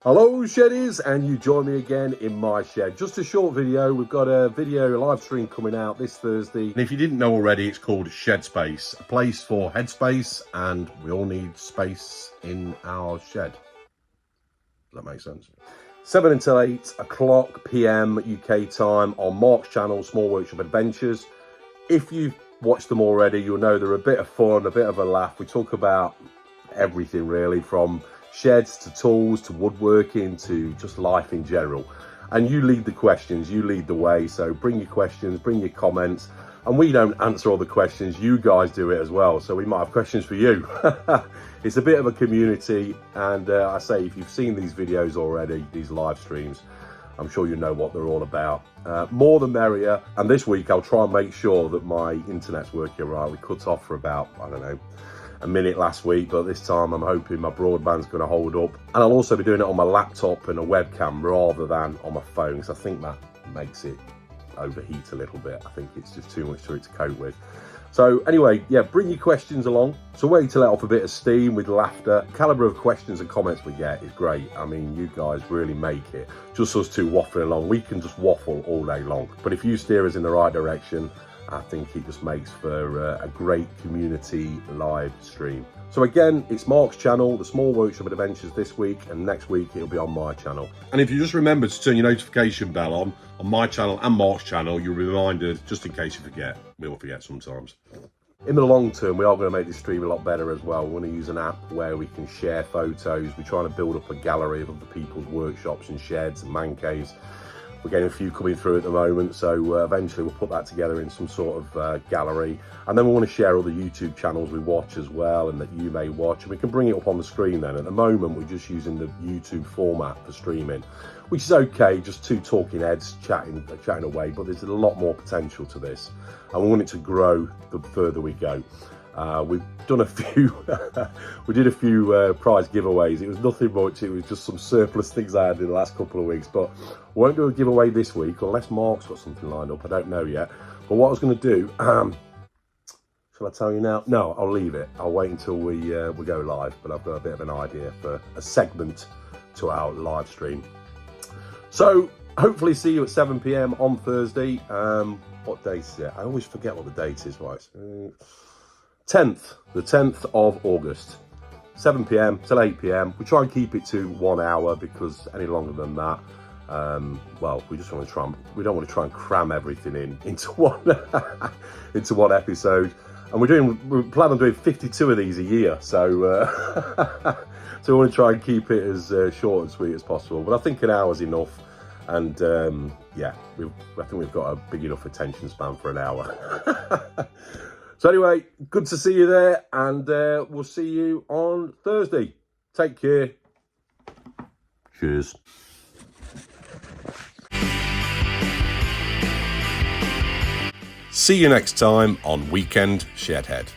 Hello sheddies, and you join me again in my shed. Just a short video. We've got a live stream coming out this Thursday. And if you didn't know already, it's called Shed Space, a place for headspace, and we all need space in our shed. Does that make sense? 7 until 8 o'clock PM UK time on Mark's channel, Small Workshop Adventures. If you've watched them already, you'll know they're a bit of fun, a bit of a laugh. We talk about everything really, from sheds to tools to woodworking to just life in general. And you lead the questions, you lead the way. So bring your questions, bring your comments, and we don't answer all the questions, you guys do it as well. So we might have questions for you. It's a bit of a community, and I say, if you've seen these videos already, these live streams, I'm sure you know what they're all about. More the merrier. And this week I'll try and make sure that my internet's working right. We cut off for about, I don't know, a minute last week, but this time I'm hoping my broadband's going to hold up. And I'll also be doing it on my laptop and a webcam rather than on my phone, because I think that makes it overheat a little bit. I think it's just too much for it to cope with. So anyway, yeah, bring your questions along. It's a way to let off a bit of steam with laughter. The calibre of questions and comments we get is great. I mean, you guys really make it. Just us two waffling along. We can just waffle all day long. But if you steer us in the right direction, I think it just makes for a great community live stream. So again, it's Mark's channel, the Small Workshop Adventures this week, and next week it'll be on my channel. And if you just remember to turn your notification bell on my channel and Mark's channel, you'll be reminded, just in case you forget. We all forget sometimes. In the long term, we are going to make this stream a lot better as well. We want to use an app where we can share photos. We're trying to build up a gallery of other people's workshops and sheds and man caves. We're getting a few coming through at the moment, so eventually we'll put that together in some sort of gallery. And then we want to share all the YouTube channels we watch as well, and that you may watch, and we can bring it up on the screen then. At the moment, we're just using the YouTube format for streaming, which is okay, just two talking heads chatting away, but there's a lot more potential to this, and we want it to grow the further we go. We've done a few, we did a few prize giveaways. It was nothing much, it was just some surplus things I had in the last couple of weeks, but we won't do a giveaway this week unless Mark's got something lined up. I don't know yet. But what I was going to do, shall I tell you now? No, I'll leave it. I'll wait until we go live, but I've got a bit of an idea for a segment to our live stream. So hopefully see you at 7 PM on Thursday. What date is it? I always forget what the date is, right? 10th, the 10th of August, 7 PM till 8 PM. We try and keep it to 1 hour, because any longer than that, well, we just want to try and, we don't want to try and cram everything into one into one episode. And we plan on doing 52 of these a year, so so we want to try and keep it as short and sweet as possible. But I think an hour's enough, and yeah, I think we've got a big enough attention span for an hour. So anyway, good to see you there, and we'll see you on Thursday. Take care. Cheers. See you next time on Weekend Shedhead.